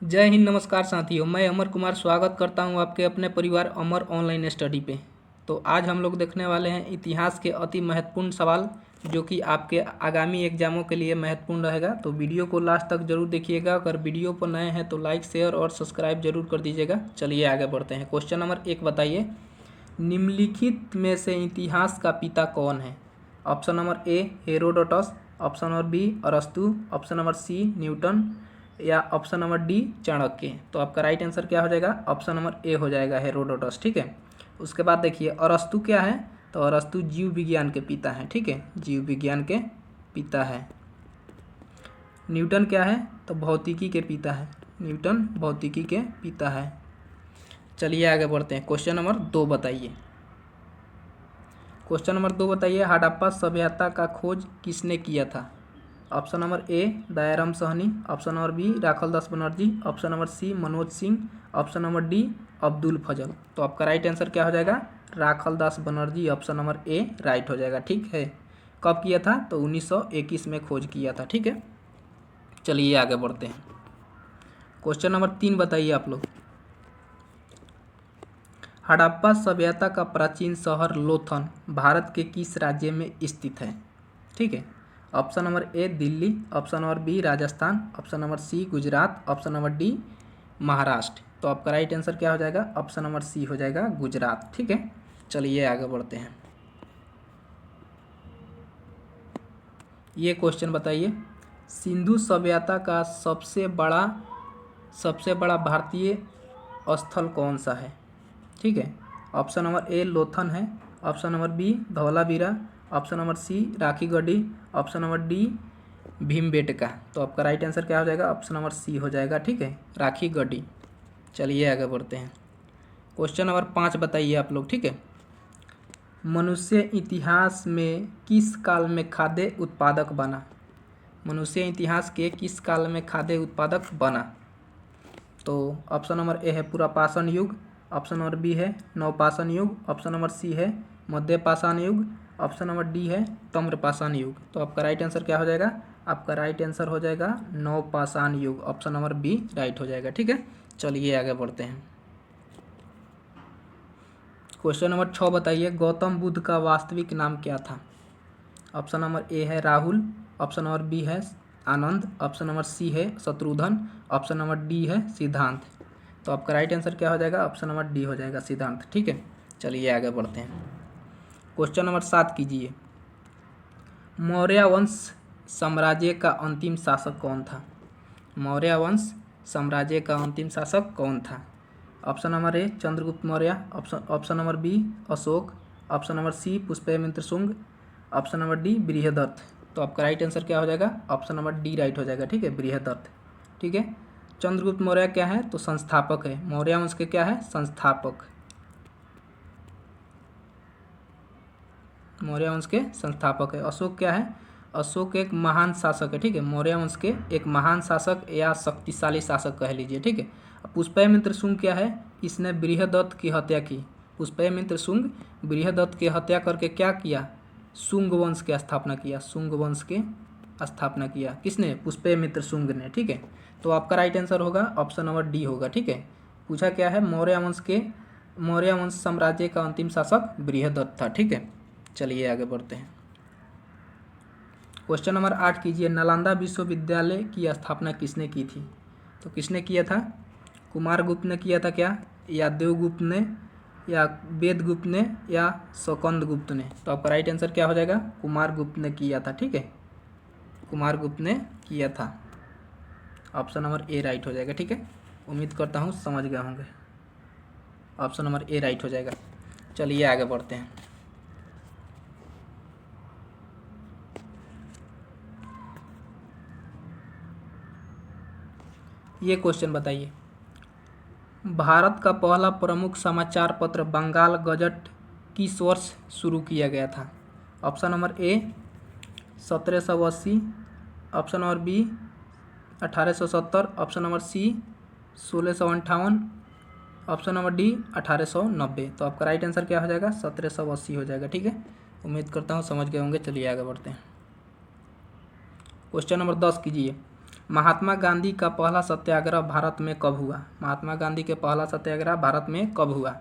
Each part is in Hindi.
जय हिंद, नमस्कार साथियों। मैं अमर कुमार स्वागत करता हूं आपके अपने परिवार अमर ऑनलाइन स्टडी पे। तो आज हम लोग देखने वाले हैं इतिहास के अति महत्वपूर्ण सवाल, जो कि आपके आगामी एग्जामों के लिए महत्वपूर्ण रहेगा। तो वीडियो को लास्ट तक जरूर देखिएगा। अगर वीडियो पर नए हैं तो लाइक, शेयर और सब्सक्राइब जरूर कर दीजिएगा। चलिए आगे बढ़ते हैं। क्वेश्चन नंबर 1 बताइए, निम्नलिखित में से इतिहास का पिता कौन है? Option number A Herodotus, option number B अरस्तु, ऑप्शन नंबर सी न्यूटन या ऑप्शन नंबर डी चाणक्य। तो आपका राइट आंसर क्या हो जाएगा? ऑप्शन नंबर ए हो जाएगा, हेरोडोटस। ठीक है। उसके बाद देखिए अरस्तु क्या है? तो अरस्तु जीव विज्ञान के पिता हैं। ठीक है, जीव विज्ञान के पिता है। न्यूटन क्या है? तो भौतिकी के पिता है। न्यूटन भौतिकी के पिता है। चलिए आगे बढ़ते हैं। क्वेश्चन नंबर 2 बताइए। क्वेश्चन नंबर 2 बताइए, हड़प्पा सभ्यता का खोज किसने किया था? Option number A Dayaram Sahni, option number B Rakhaldas Banerjee, option number C Manoj Singh, option number D Abdul Fazal. तो आपका राइट आंसर क्या हो जाएगा? Rakhaldas Banerjee, option number A right हो जाएगा। ठीक है। कब किया था? तो 1921 में खोज किया था। ठीक है। चलिए आगे बढ़ते हैं। क्वेश्चन नंबर 3 बताइए आप लोग, हड़प्पा सभ्यता का प्राचीन शहर लोथल भारत के किस राज्य में स्थित है? ठीक है। Option number A Delhi, option number B Rajasthan, option number C Gujarat, option number D Maharashtra. तो आपका राइट आंसर क्या हो जाएगा? ऑप्शन नंबर सी हो जाएगा, गुजरात। ठीक है। चलिए आगे बढ़ते हैं। ये क्वेश्चन बताइए, सिंधु सभ्यता का सबसे बड़ा भारतीय स्थल कौन सा है? ठीक है। ऑप्शन नंबर ए लोथन है, option number B Dholavira, option number C Rakhigarhi, option number D Bhimbetka. तो आपका राइट आंसर क्या हो जाएगा? ऑप्शन नंबर सी हो जाएगा। ठीक है, राखी गढ़ी। चलिए आगे बढ़ते हैं। क्वेश्चन नंबर 5 बताइए आप लोग। ठीक है, मनुष्य इतिहास में किस काल में खाद्य उत्पादक बना? मनुष्य इतिहास के किस काल में खाद्य उत्पादक बना? तो ऑप्शन नंबर ए है पुरापाषाण युग, ऑप्शन नंबर बी है नवपाषाण युग, ऑप्शन नंबर सी है मध्यपाषाण युग, ऑप्शन नंबर डी है ताम्रपाषाण युग। तो आपका राइट आंसर क्या हो जाएगा? आपका राइट आंसर हो जाएगा नवपाषाण युग, ऑप्शन नंबर बी राइट हो जाएगा। ठीक है। चलिए आगे बढ़ते हैं। क्वेश्चन नंबर 6 बताइए, गौतम बुद्ध का वास्तविक नाम क्या था? ऑप्शन नंबर ए है राहुल, ऑप्शन नंबर बी है आनंद, ऑप्शन नंबर सी है शत्रुघ्न, ऑप्शन नंबर डी है सिद्धांत। तो आपका राइट आंसर क्या हो जाएगा? ऑप्शन नंबर डी हो जाएगा, सिद्धांत। ठीक है। चलिए आगे बढ़ते हैं। क्वेश्चन नंबर 7 कीजिए, मौर्य वंश साम्राज्य का अंतिम शासक कौन था? मौर्य वंश साम्राज्य का अंतिम शासक कौन था? Option number A Chandragupta Maurya, option number B Ashoka, option number C Pushyamitra Shunga, option number D Brihadratha. तो आपका राइट आंसर क्या हो जाएगा? ऑप्शन नंबर डी राइट हो जाएगा। ठीक है, बृहदत्त। ठीक है। चंद्रगुप्त मौर्य क्या है? तो संस्थापक है। मौर्य वंश के क्या है? संस्थापक। मौर्य वंश के संस्थापक है। अशोक क्या है? अशोक एक महान शासक है। ठीक है, मौर्य वंश के एक महान शासक या शक्तिशाली शासक कह लीजिए। ठीक है। पुष्यमित्र शुंग क्या है? इसने बृहदत्त की हत्या की। पुष्यमित्र शुंग बृहदत्त की हत्या करके क्या किया? शुंग वंश की स्थापना किया। शुंग वंश की स्थापना किया किसने? पुष्यमित्र शुंग ने। ठीक है। तो आपका राइट आंसर होगा ऑप्शन नंबर डी होगा। ठीक है। पूछा क्या है? मौर्य वंश साम्राज्य का अंतिम शासक बृहदत्त था। ठीक है। चलिए आगे बढ़ते हैं। क्वेश्चन नंबर 8 कीजिए, नालंदा विश्वविद्यालय की स्थापना किसने की थी? तो किसने किया था? कुमारगुप्त ने किया था क्या, या देवगुप्त ने, या वेदगुप्त ने, या स्कंदगुप्त ने? तो आपका राइट आंसर क्या हो जाएगा? कुमारगुप्त ने किया था। ठीक है, कुमारगुप्त ने किया था। ऑप्शन नंबर ए राइट हो जाएगा। ठीक है, उम्मीद करता हूँ समझ गए होंगे। ऑप्शन नंबर ए राइट हो जाएगा। चलिए आगे बढ़ते हैं। ये क्वेश्चन बताइए, भारत का पहला प्रमुख समाचार पत्र बंगाल गजट किस वर्ष शुरू किया गया था? Option number A 1780, option number B 1870, option number C 1658, option number D 1890। तो आपका राइट आंसर क्या हो जाएगा? 1780 हो जाएगा। ठीक है, उम्मीद करता हूँ समझ गए होंगे। चलिए आगे बढ़ते हैं। क्वेश्चन नंबर 10 कीजिए, महात्मा गांधी का पहला सत्याग्रह भारत में कब हुआ? महात्मा गांधी के पहला सत्याग्रह भारत में कब हुआ?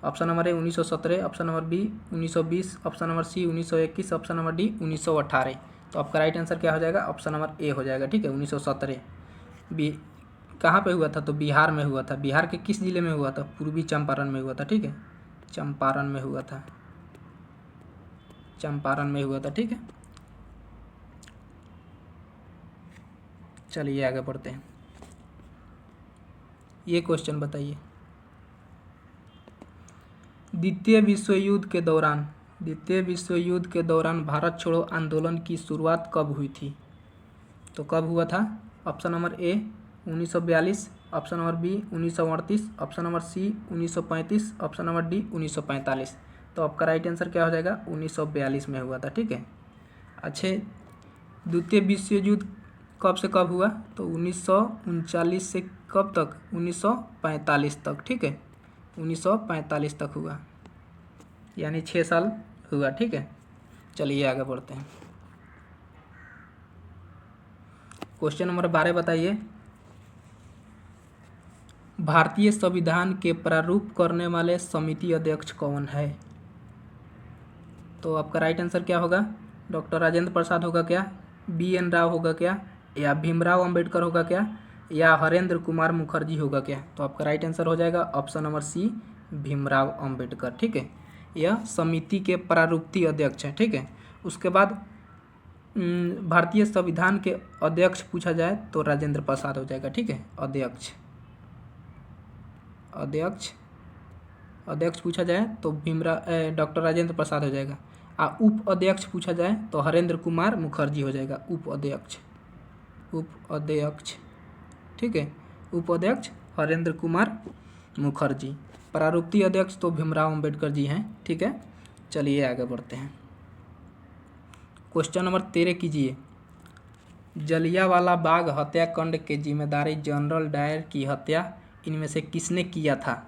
Option number A 1917, option number B 1920, option number C 1921, option number D 1918। तो आपका राइट आंसर क्या हो जाएगा? ऑप्शन नंबर ए हो जाएगा। ठीक है, 1917। बी कहाँ पे हुआ था? तो बिहार में हुआ था। बिहार के किस जिले में हुआ था? पूर्वी चंपारण में हुआ था। ठीक है, चंपारण में हुआ था, चंपारण में हुआ था। ठीक है, चलिए आगे बढ़ते हैं। ये क्वेश्चन बताइए, द्वितीय विश्व युद्ध के दौरान भारत छोड़ो आंदोलन की शुरुआत कब हुई थी? तो कब हुआ था? Option number A 1942, option number B 1938, option number C 1935, option number D 1945। तो आपका राइट आंसर क्या हो जाएगा? 1942 में हुआ था। ठीक है, अच्छे, द्वितीय विश्व युद्ध कब से कब हुआ? तो 1939 से कब तक? 1945 तक। ठीक है, 1945 तक हुआ, यानी 6 साल हुआ। ठीक है, चलिए आगे बढ़ते हैं। क्वेश्चन नंबर 12 बताइए, भारतीय संविधान के प्रारूप करने वाले समिति अध्यक्ष कौन है? तो आपका राइट आंसर क्या होगा? डॉक्टर राजेंद्र प्रसाद होगा क्या, BN राव होगा क्या, या भीमराव अंबेडकर होगा क्या, या हरेंद्र कुमार मुखर्जी होगा क्या? तो आपका राइट आंसर हो जाएगा option number C, Bhimrao Ambedkar. ठीक है, यह समिति के प्रारूपी अध्यक्ष हैं। ठीक है, उसके बाद भारतीय संविधान के अध्यक्ष पूछा जाए तो राजेंद्र प्रसाद हो जाएगा। ठीक है, अध्यक्ष पूछा जाए तो डॉक्टर राजेंद्र प्रसाद हो जाएगा। उप अध्यक्ष पूछा जाए तो हरेंद्र कुमार मुखर्जी हो जाएगा। उप अध्यक्ष ठीक है, उप अध्यक्ष हरेंद्र कुमार मुखर्जी। प्रारूपी अध्यक्ष तो भीमराव अंबेडकर जी हैं। ठीक है, चलिए आगे बढ़ते हैं। क्वेश्चन नंबर 13 कीजिए, जलियांवाला बाग हत्याकांड के जिम्मेदारी जनरल डायर की हत्या इनमें से किसने किया था?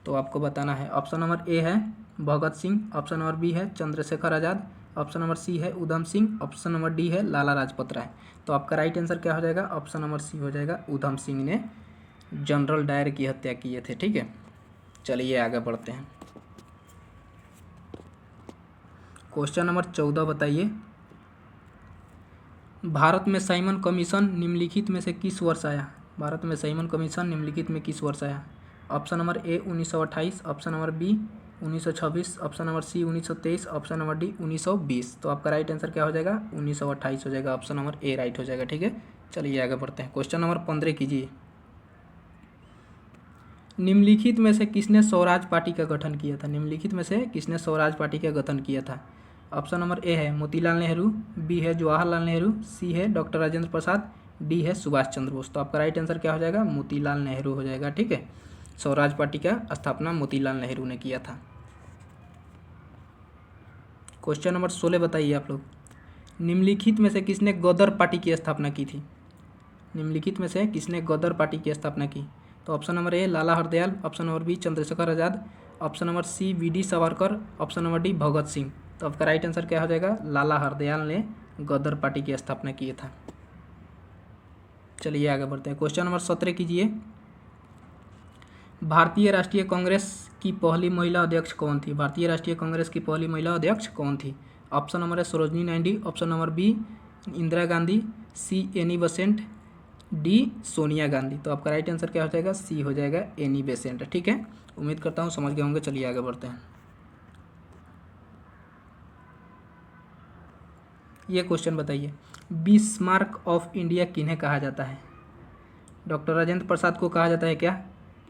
तो आपको बताना है। ऑप्शन नंबर ए है Bhagat Singh, option number B है चंद्रशेखर आज़ाद, ऑप्शन नंबर सी है Udham Singh, option number D है लाला लाजपत राय। तो आपका राइट आंसर क्या हो जाएगा? ऑप्शन नंबर सी हो जाएगा, उधम सिंह ने जनरल डायर की हत्या किए थे। ठीक है, चलिए आगे बढ़ते हैं। क्वेश्चन नंबर 14 बताइए, भारत में साइमन कमीशन निम्नलिखित में से किस वर्ष आया? भारत में साइमन कमीशन निम्नलिखित में किस वर्ष आया? Option number A 1928, option number B 1926, option number C 1923, option number D 1920। तो आपका राइट आंसर क्या हो जाएगा? 1928 हो जाएगा। ऑप्शन नंबर ए राइट हो जाएगा। ठीक है, चलिए आगे बढ़ते हैं। क्वेश्चन नंबर 15 कीजिए, निम्नलिखित में से किसने स्वराज पार्टी का गठन किया था? निम्नलिखित में से किसने स्वराज पार्टी का गठन किया था? ऑप्शन नंबर ए है मोतीलाल नेहरू, बी है जवाहरलाल नेहरू, सी है डॉक्टर राजेंद्र प्रसाद, डी है सुभाष चंद्र बोस। तो आपका राइट आंसर क्या हो जाएगा? मोतीलाल नेहरू हो जाएगा। ठीक है, स्वराज पार्टी का स्थापना मोतीलाल नेहरू ने किया था। क्वेश्चन नंबर 16 बताइए आप लोग, निम्नलिखित में से किसने गदर पार्टी की स्थापना की थी? निम्नलिखित में से किसने गदर पार्टी की स्थापना की? तो option number A Lala Hardayal, option number B Chandrashekhar Azad, option number C VD Savarkar, option number D Bhagat Singh. तो आपका राइट आंसर क्या हो जाएगा? लाला हरदयाल ने गदर पार्टी की स्थापना की था। चलिए आगे बढ़ते हैं। क्वेश्चन नंबर 17 कीजिए, भारतीय राष्ट्रीय कांग्रेस की पहली महिला अध्यक्ष कौन थी? भारतीय राष्ट्रीय कांग्रेस की पहली महिला अध्यक्ष कौन थी? ऑप्शन नंबर है Sarojini Naidu, option number B Indira Gandhi, C Annie Besant, D Sonia Gandhi. तो आपका राइट आंसर क्या हो जाएगा? सी हो जाएगा, एनी बेसेंट। ठीक है, उम्मीद करता हूँ समझ गए होंगे। चलिए आगे बढ़ते हैं। ये क्वेश्चन बताइए, बिस्मार्क ऑफ इंडिया किन्हें कहा जाता है? डॉक्टर राजेंद्र प्रसाद को कहा जाता है क्या,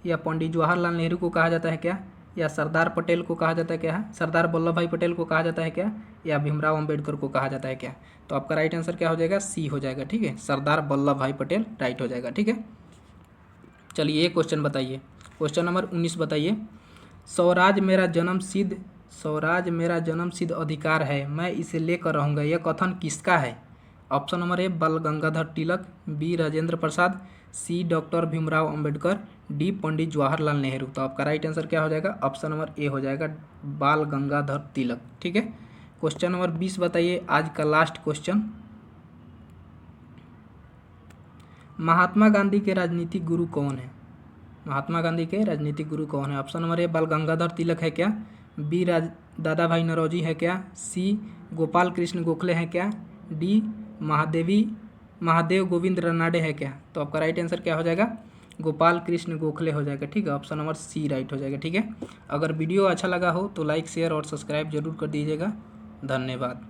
या पंडित जवाहरलाल नेहरू को कहा जाता है क्या, या सरदार पटेल को कहा जाता है क्या, सरदार वल्लभ भाई पटेल को कहा जाता है क्या, या भीमराव अंबेडकर को कहा जाता है क्या? तो आपका राइट आंसर क्या हो जाएगा? सी हो जाएगा। ठीक है, सरदार वल्लभ भाई पटेल राइट हो जाएगा। ठीक है, चलिए ये क्वेश्चन बताइए। क्वेश्चन नंबर 19 बताइए, स्वराज मेरा जन्म सिद्ध अधिकार है, मैं इसे लेकर रहूँगा, यह कथन किसका है? ऑप्शन नंबर ए बाल गंगाधर तिलक, बी राजेंद्र प्रसाद, सी डॉक्टर भीमराव अंबेडकर, डी पंडित जवाहरलाल नेहरू। तो आपका राइट आंसर क्या हो जाएगा? ऑप्शन नंबर ए हो जाएगा, बाल गंगाधर तिलक। ठीक है, क्वेश्चन नंबर 20 बताइए, आज का लास्ट क्वेश्चन। महात्मा गांधी के राजनीतिक गुरु कौन है? महात्मा गांधी के राजनीतिक गुरु कौन है? ऑप्शन नंबर ए बाल गंगाधर तिलक है क्या? बी दादा भाई नौरोजी है क्या? सी गोपाल कृष्ण गोखले है क्या? डी महादेव गोविंद रनाडे है क्या? तो आपका राइट आंसर क्या हो जाएगा? गोपाल कृष्ण गोखले हो जाएगा। ठीक है, ऑप्शन नंबर सी राइट हो जाएगा। ठीक है, अगर वीडियो अच्छा लगा हो तो लाइक शेयर और सब्सक्राइब जरूर कर दीजिएगा। धन्यवाद।